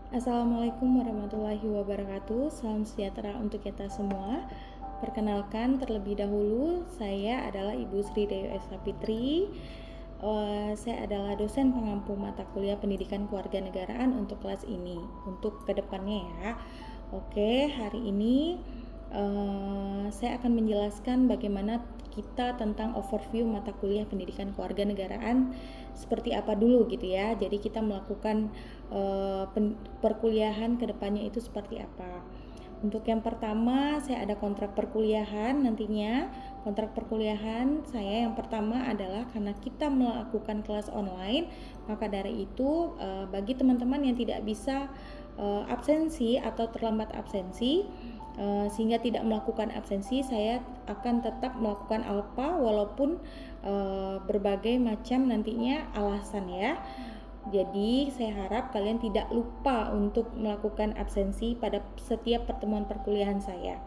Assalamualaikum warahmatullahi wabarakatuh. Salam sejahtera untuk kita semua. Perkenalkan terlebih dahulu, saya adalah Ibu Sri Dewi Esa Fitri. Saya adalah dosen pengampu mata kuliah Pendidikan Kewarganegaraan untuk kelas ini, untuk kedepannya ya. Oke, hari ini saya akan menjelaskan bagaimana kita tentang overview mata kuliah Pendidikan Kewarganegaraan seperti apa dulu gitu ya. Jadi kita melakukan perkuliahan kedepannya itu seperti apa. Untuk yang pertama, saya ada kontrak perkuliahan nantinya. Kontrak perkuliahan saya yang pertama adalah karena kita melakukan kelas online, maka dari itu bagi teman-teman yang tidak bisa absensi atau terlambat absensi, sehingga tidak melakukan absensi, saya akan tetap melakukan alpha walaupun berbagai macam nantinya alasan ya. Jadi saya harap kalian tidak lupa untuk melakukan absensi pada setiap pertemuan perkuliahan saya.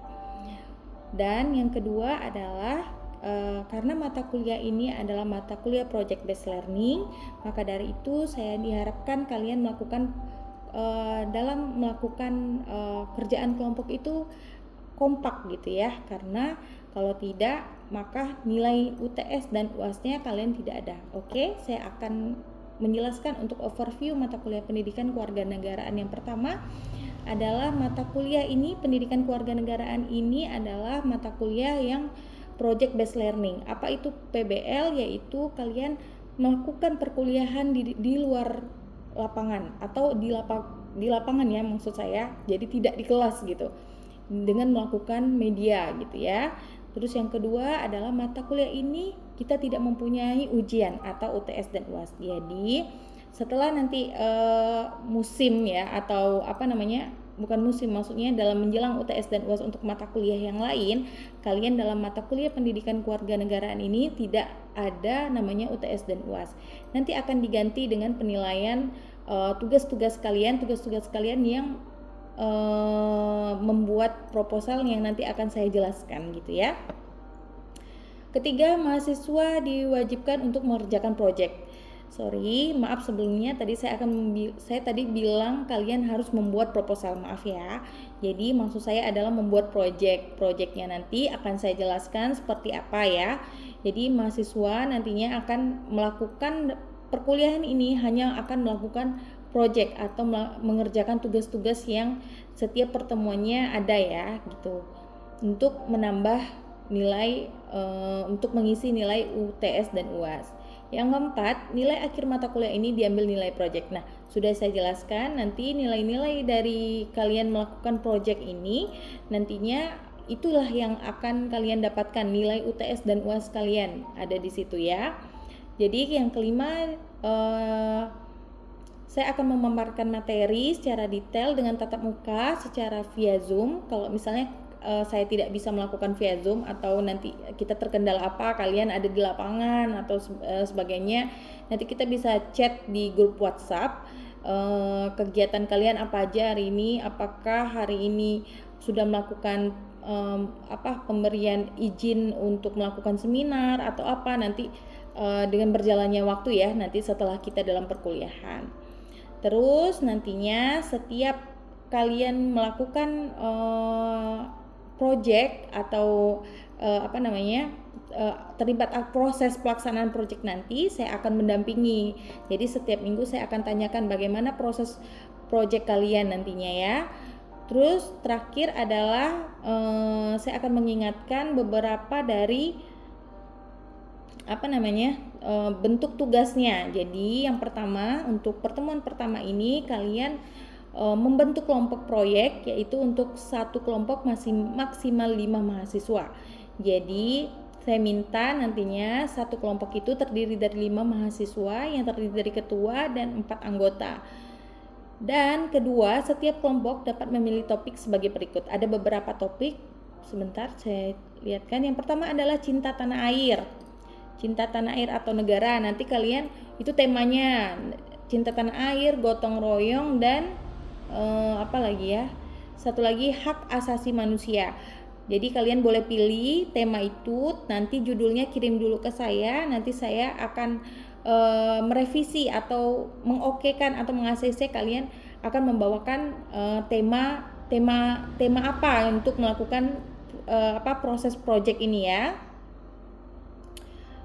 Dan yang kedua adalah karena mata kuliah ini adalah mata kuliah project based learning, maka dari itu saya diharapkan kalian melakukan dalam melakukan kerjaan kelompok itu kompak gitu ya, karena kalau tidak maka nilai UTS dan UAS-nya kalian tidak ada. Oke, saya akan menjelaskan untuk overview mata kuliah Pendidikan Kewarganegaraan. Yang pertama adalah mata kuliah ini, Pendidikan Kewarganegaraan ini adalah mata kuliah yang project based learning. Apa itu PBL? Yaitu kalian melakukan perkuliahan di luar lapangan atau di lapangan ya, maksud saya. Jadi tidak di kelas gitu, dengan melakukan media gitu ya. Terus yang kedua adalah mata kuliah ini kita tidak mempunyai ujian atau UTS dan UAS. Jadi setelah nanti musim ya, atau apa namanya, bukan musim, maksudnya dalam menjelang UTS dan UAS untuk mata kuliah yang lain, kalian dalam mata kuliah Pendidikan Kewarganegaraan ini tidak ada namanya UTS dan UAS. Nanti akan diganti dengan penilaian tugas-tugas kalian yang membuat proposal yang nanti akan saya jelaskan gitu ya. Ketiga, mahasiswa diwajibkan untuk mengerjakan proyek. Maaf sebelumnya saya tadi bilang kalian harus membuat proposal, maaf ya. Jadi maksud saya adalah membuat proyek. Proyeknya nanti akan saya jelaskan seperti apa ya. Jadi mahasiswa nantinya akan melakukan perkuliahan ini hanya akan melakukan project atau mengerjakan tugas-tugas yang setiap pertemuannya ada ya gitu, untuk menambah nilai untuk mengisi nilai UTS dan UAS. Yang keempat, nilai akhir mata kuliah ini diambil nilai project. Nah, sudah saya jelaskan, nanti nilai-nilai dari kalian melakukan project ini nantinya itulah yang akan kalian dapatkan, nilai UTS dan UAS kalian ada di situ ya. Jadi yang kelima, saya akan memaparkan materi secara detail dengan tatap muka secara via Zoom. Kalau misalnya saya tidak bisa melakukan via Zoom atau nanti kita terkendala apa, kalian ada di lapangan atau sebagainya, nanti kita bisa chat di grup WhatsApp. Kegiatan kalian apa aja hari ini, apakah hari ini sudah melakukan pemberian izin untuk melakukan seminar atau apa, nanti dengan berjalannya waktu ya, nanti setelah kita dalam perkuliahan. Terus nantinya setiap kalian melakukan project atau terlibat proses pelaksanaan project, nanti saya akan mendampingi. Jadi setiap minggu saya akan tanyakan bagaimana proses project kalian nantinya ya. Terus terakhir adalah saya akan mengingatkan beberapa dari bentuk tugasnya. Jadi yang pertama, untuk pertemuan pertama ini kalian membentuk kelompok proyek, yaitu untuk satu kelompok maksimal 5 mahasiswa. Jadi saya minta nantinya satu kelompok itu terdiri dari 5 mahasiswa yang terdiri dari ketua dan 4 anggota. Dan kedua, setiap kelompok dapat memilih topik sebagai berikut. Ada beberapa topik, sebentar saya lihatkan. Yang pertama adalah cinta tanah air. Cinta tanah air atau negara, nanti kalian itu temanya cinta tanah air, gotong royong, dan satu lagi hak asasi manusia. Jadi kalian boleh pilih tema itu, nanti judulnya kirim dulu ke saya, nanti saya akan merevisi atau mengokekan atau meng-ACC kalian akan membawakan tema apa untuk melakukan proses project ini ya.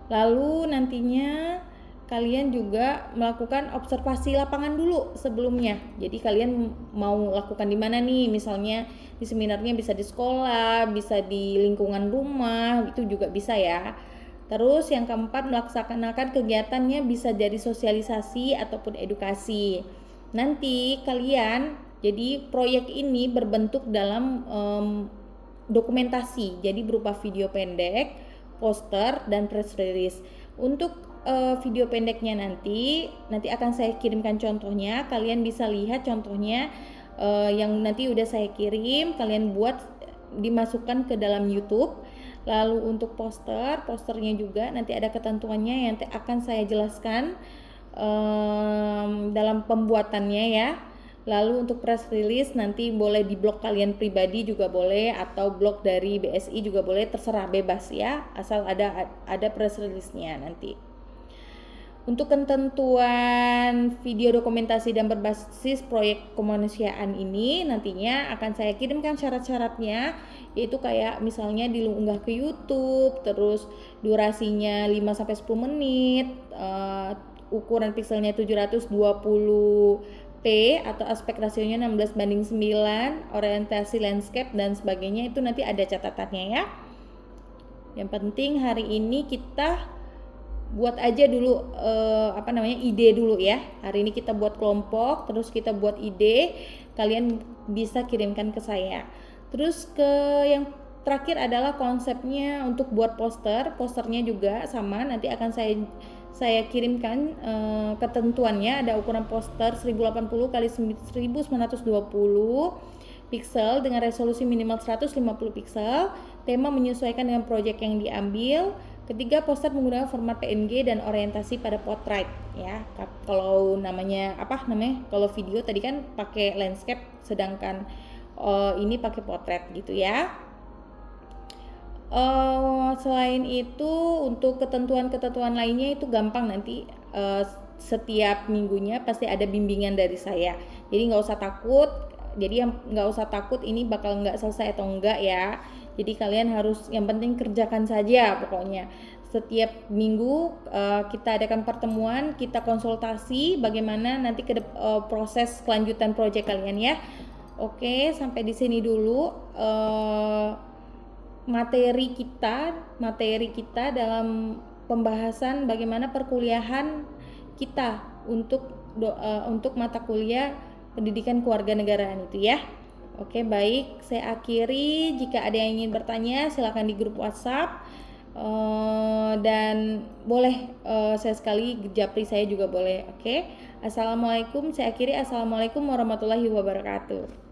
Lalu nantinya kalian juga melakukan observasi lapangan dulu sebelumnya. Jadi kalian mau lakukan di mana nih? Misalnya di seminarnya bisa di sekolah, bisa di lingkungan rumah, itu juga bisa ya. Terus yang keempat, melaksanakan kegiatannya bisa jadi sosialisasi ataupun edukasi. Nanti kalian, jadi proyek ini berbentuk dalam dokumentasi, jadi berupa video pendek, poster, dan press release. Untuk video pendeknya nanti akan saya kirimkan contohnya. Kalian bisa lihat contohnya yang nanti udah saya kirim. Kalian buat, dimasukkan ke dalam YouTube. Lalu untuk posternya juga nanti ada ketentuannya yang akan saya jelaskan dalam pembuatannya ya. Lalu untuk press release nanti boleh di blog kalian pribadi juga boleh, atau blog dari BSI juga boleh, terserah, bebas ya, asal ada press release-nya nanti. Untuk ketentuan video dokumentasi dan berbasis proyek kemanusiaan ini nantinya akan saya kirimkan syarat-syaratnya, yaitu kayak misalnya diunggah ke YouTube, terus durasinya 5-10 menit, ukuran pixelnya 720p atau aspek rasionya 16:9, orientasi landscape dan sebagainya, itu nanti ada catatannya ya. Yang penting hari ini kita buat aja dulu ide dulu ya. Hari ini kita buat kelompok, terus kita buat ide, kalian bisa kirimkan ke saya. Terus ke yang terakhir adalah konsepnya untuk buat posternya juga sama, nanti akan saya kirimkan ketentuannya. Ada ukuran poster 1080 x 1920 pixel dengan resolusi minimal 150 pixel. Tema menyesuaikan dengan proyek yang diambil. Ketiga, poster menggunakan format PNG dan orientasi pada portrait ya. Kalau kalau video tadi kan pakai landscape, sedangkan ini pakai portrait gitu ya. Selain itu untuk ketentuan lainnya itu gampang, nanti setiap minggunya pasti ada bimbingan dari saya. Jadi nggak usah takut ini bakal nggak selesai atau enggak ya. Jadi kalian harus, yang penting kerjakan saja pokoknya. Setiap minggu kita adakan pertemuan, kita konsultasi bagaimana nanti proses kelanjutan proyek kalian ya. Oke, sampai di sini dulu materi kita dalam pembahasan bagaimana perkuliahan kita untuk mata kuliah pendidikan kewarganegaraan itu ya. Oke, baik, saya akhiri. Jika ada yang ingin bertanya silakan di grup WhatsApp, dan boleh saya sekali japri saya juga boleh. Oke, assalamualaikum. Saya akhiri, assalamualaikum warahmatullahi wabarakatuh.